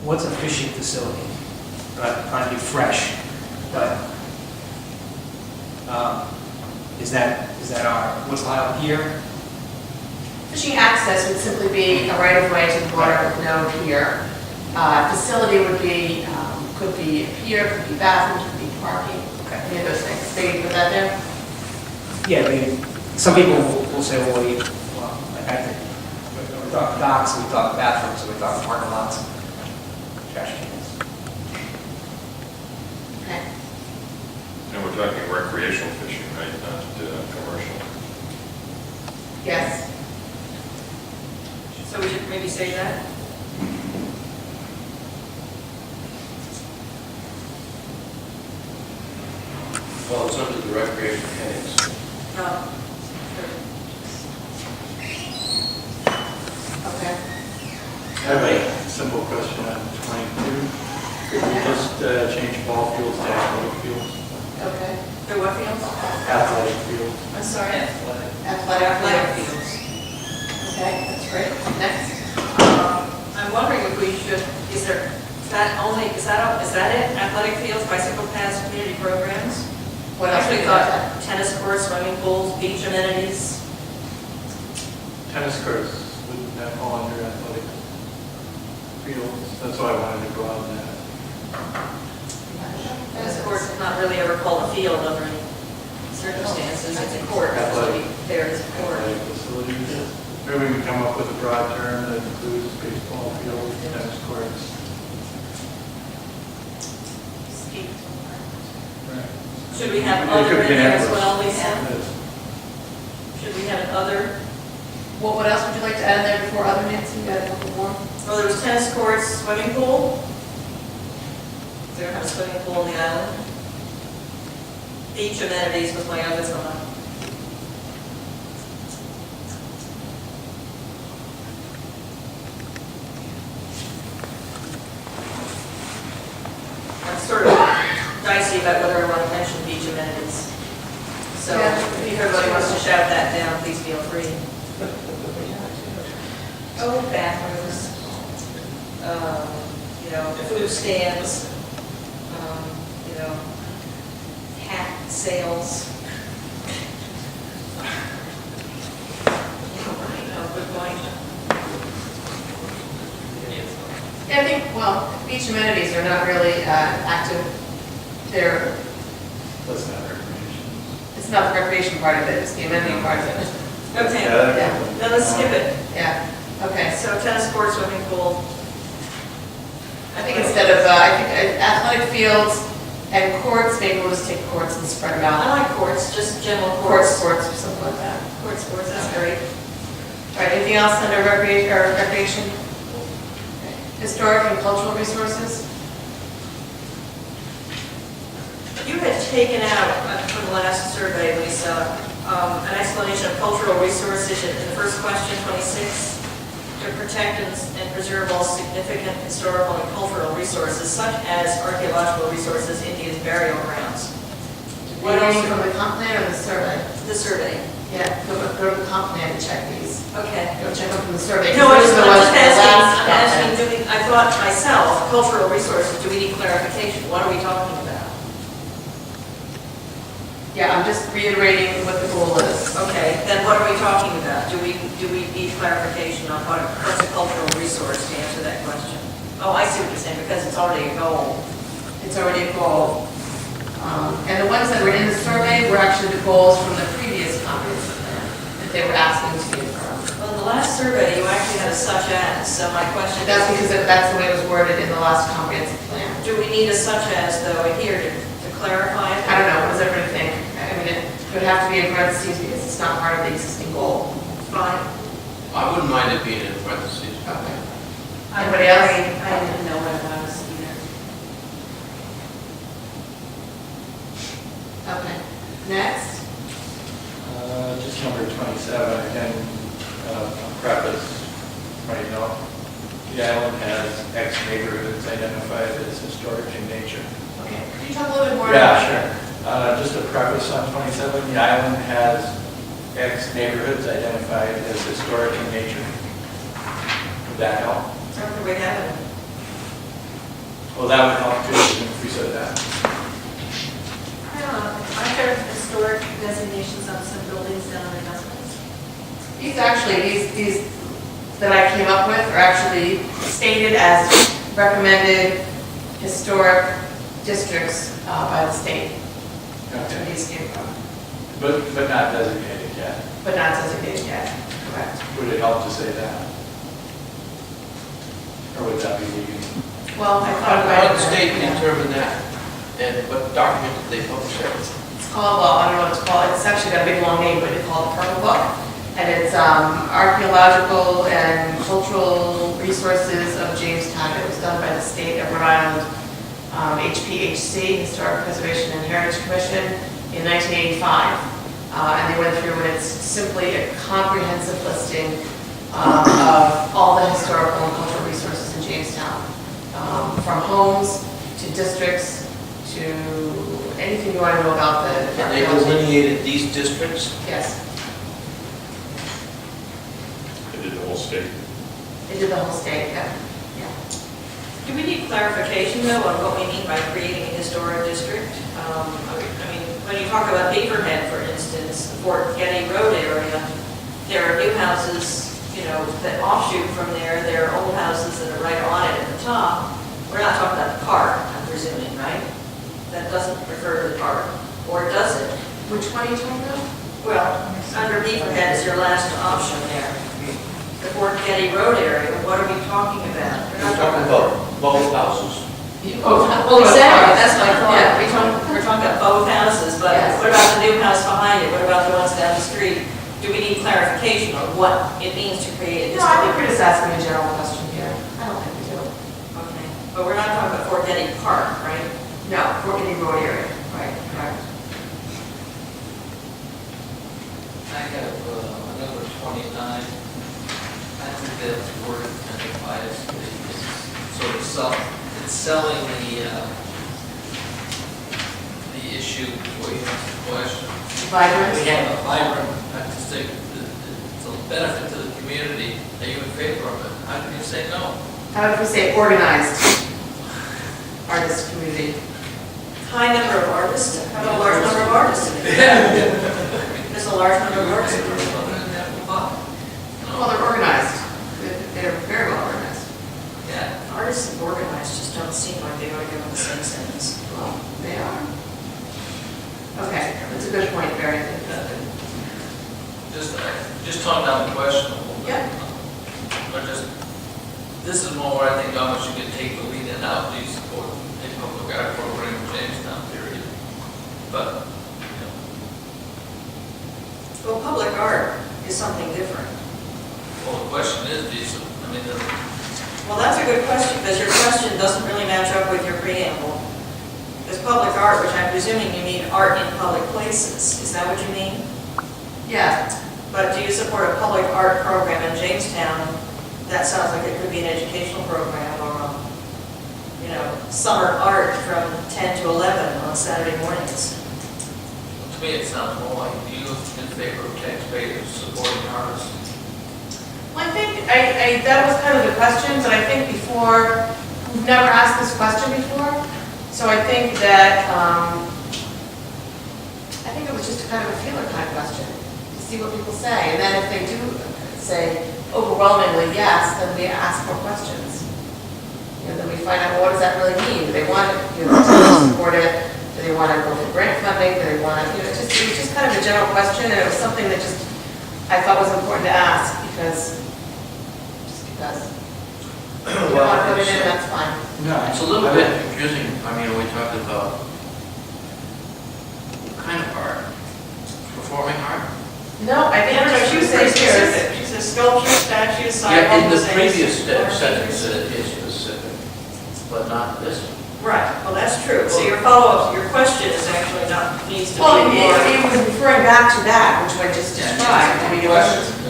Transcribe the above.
What's a fishing facility? Trying to be fresh, but is that our, what's allowed here? Fishing access would simply be a right-of-way to the water with no pier. Facility would be, could be a pier, could be bathrooms, could be parking, Okay. any of those things. They put that there? Yeah, I mean, some people will say, well, like I think, we talk docks, we talk bathrooms, we talk parking lots, trash cans. Okay. And we're talking recreational fishing, right, not commercial. Yes. So we should maybe say that? Well, it's under the recreation headings. No. Okay. I have a simple question on 22. Could we just change ball fields to athletic fields? Okay. The what fields? Athletic fields. I'm sorry? Athletic fields. Okay, that's great. Next. I'm wondering if we should, is that it? Athletic fields, bicycle paths, community programs? What else Actually we thought got? tennis courts, swimming pools, beach amenities. Tennis courts, wouldn't that fall under athletic fields? That's why I wanted to broaden that. Tennis courts is not really ever called a field under any circumstances. It's a court, it's to be there as a court. Athletic facilities. Maybe we can come up with a broad term that includes baseball fields, tennis courts. Should we have It other could in be there as endless. well, Lisa? Yes. Should we have an other? What else would you like to add in there before other, Nancy? You got a couple more? Oh, there was tennis courts, swimming pool. Is there a swimming pool on the island? Beach amenities was my other one. I'm sort of dicey about whether I want to mention beach amenities. So Yeah. if everybody wants to shout that down, please feel free. Oh, bathrooms, food stands, hat sales. Good point. Yeah, I think, well, beach amenities are not really active. They're, That's not recreation. it's not the recreation part of it, it's the amenity part of it. Okay, Yeah. then let's skip it. Yeah, okay. So tennis court, swimming pool. I think instead of, I think athletic fields and courts, maybe we'll just take courts and spread them out. I like courts, just general Courts, courts. sports, or something like that. Court sports, that's great. All right, anything else under recreation? Historic and cultural resources? You had taken out from the last survey, Lisa, an explanation of cultural resources in the first question, 26, to protect and preserve all significant historical and cultural resources, such as archaeological resources, Indian burial grounds. What else from the comp plan or the survey? The survey. Yeah, go to the comp plan and check these. Okay. Go check them from the survey. No, I'm Those just are the ones from the last I'm comp asking, plan. I thought myself, cultural resources, do we need clarification? What are we talking about? Yeah, I'm just reiterating what the goal is. Okay, then what are we talking about? Do we need clarification on what's a cultural resource to answer that question? Oh, I see what you're saying, because it's already a goal. It's already a goal. And the ones that were in the survey were actually the goals from the previous comprehensive plan that they were asking to be affirmed. Well, in the last survey, you actually had a such as, so my question That's is, because that's the way it was worded in the last comprehensive plan. do we need a such as, though, here to clarify it? I don't know, what does everybody think? I mean, it would have to be in parentheses because it's not part of the existing goal. Fine. I wouldn't mind it being in parentheses. Okay. I'm Anybody else? afraid I didn't know what it was either. Okay. Next. Just number 27, again, a preface, right now. The island has X neighborhoods identified as historic in nature. Okay. Could you talk a little bit more? Yeah, sure. Just a preface on 27, the island has X neighborhoods identified as historic in nature. that help? I don't think we have it. Well, that would help too, if we said that. I don't know, aren't there historic designations on some buildings down in Augusta? These actually, these that I came up with are actually stated as recommended historic districts by the state. That's where Okay. these came from, But not designated yet. but not designated yet, correct. Would it help to say that? Or would that be leaving? Well, I thought How about did the state determine that? And what document did they publish that? It's called, well, I don't know what it's called, it's actually got a big long name, but it's called Purple Book. And it's archaeological and cultural resources of Jamestown. It was done by the state of Rhode Island, HPHC, Historic Preservation and Heritage Commission, in 1985. And they went through, and it's simply a comprehensive listing of all the historical and cultural resources in Jamestown. From homes to districts to anything you want to know about the And they archaeology. delineated these districts? Yes, They did the whole state. they did the whole state, yeah. Do we need clarification, though, on what we mean by creating a historic district? I mean, when you talk about Beaverhead, for instance, the Fort Getty Road area, there are new houses, you know, that offshoot from there. There are old houses that are right on it at the top. We're not talking about the park, I'm presuming, right? That doesn't refer to the park, or does it? Which one are you talking about? Well, under Beaverhead is your last option there. The Fort Getty Road area, what are we talking about? We're talking about both houses. Well, exactly, that's my point. Yeah. We're talking about both houses, but Yes. what about the new house behind it? What about the ones down the street? Do we need clarification on what it means to create a No, I think historic? we're just asking a general question here. I don't think we do. Okay, but we're not talking about Fort Getty Park, right? No, Fort Getty Road area, right, correct. I have number 29. I think that's word kind of biased. It's sort of it's selling the issue before you ask the question. Vibrant? We have a vibrant, artistic, it's a benefit to the community. Are you in favor of it? How can you say no? How would we say organized artist community? High number of artists, how about a large number of artists in it? There's a large number of artists in it. Well, they're organized. They're very well organized. Yeah. Artists and organized just don't seem like they ought to go in the same sentence. Well, they are. Okay, that's a good point, Barry. Just tone down the question a little bit. Yeah. Or just, this is more where I think how much you can take the lead in out, please support a public art program in Jamestown, period. But, you know, Well, public art is something different. well, the question is, Well, that's a good question, because your question doesn't really match up with your preamble. Because public art, which I'm presuming you mean art in public places, is that what you mean? Yeah, But do you support a public art program in Jamestown? That sounds like it could be an educational program or, summer art from 10 to 11 on Saturday mornings. to me, it sounds more like you in favor of taxpayers supporting artists. well, I think, that was kind of the question, but I think before, we've never asked this question before, so I think that, I think it was just a kind of a feeler kind of question, to see what people say, and then if they do say overwhelmingly yes, then we ask more questions. Then we find out, well, what does that really mean? Do they want to support it? Do they want to go for grant funding? Do they want to, it was just kind of a general question, and it was something that just, I thought was important to ask, just because. If you want to put it in, that's fine. No, It's a little bit confusing. I mean, we talked about what kind of art? Performing art? No, I think I don't know, she was say pretty here is- specific. She says sculpture, statues, Yeah, sidewalk in the mosaics, previous art sentence, figures. it is specific, but not this one. Right, well, that's true. So your follow-up, your question is actually not, needs to be Well, more. it was referring back to that, which I just described. I mean, it wasn't